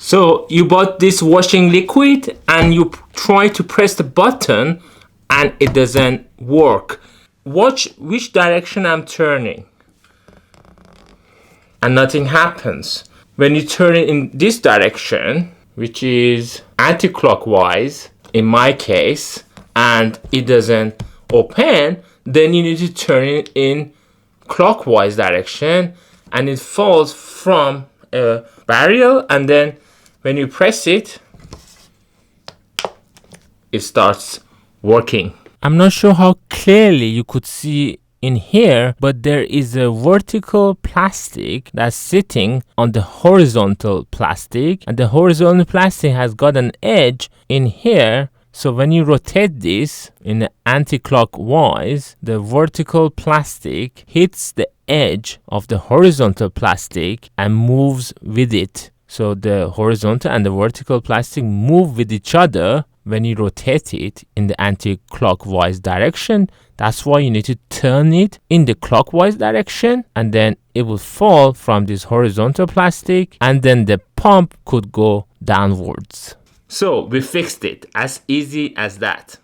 So you bought this washing liquid and you try to press the button and it doesn't work. Watch which direction I'm turning. And nothing happens. When you turn it in this direction, which is anti-clockwise in my case, and it doesn't open, then you need to turn it in clockwise direction and it falls from a barrel, and then when you press it, it starts working. I'm not sure how clearly you could see in here, but there is a vertical plastic that's sitting on the horizontal plastic, and the horizontal plastic has got an edge in here. So when you rotate this in the anti-clockwise, the vertical plastic hits the edge of the horizontal plastic and moves with it. So the horizontal and the vertical plastic move with each other when you rotate it in the anti-clockwise direction. That's why you need to turn it in the clockwise direction, and then it will fall from this horizontal plastic, and then the pump could go downwards. So we fixed it, as easy as that.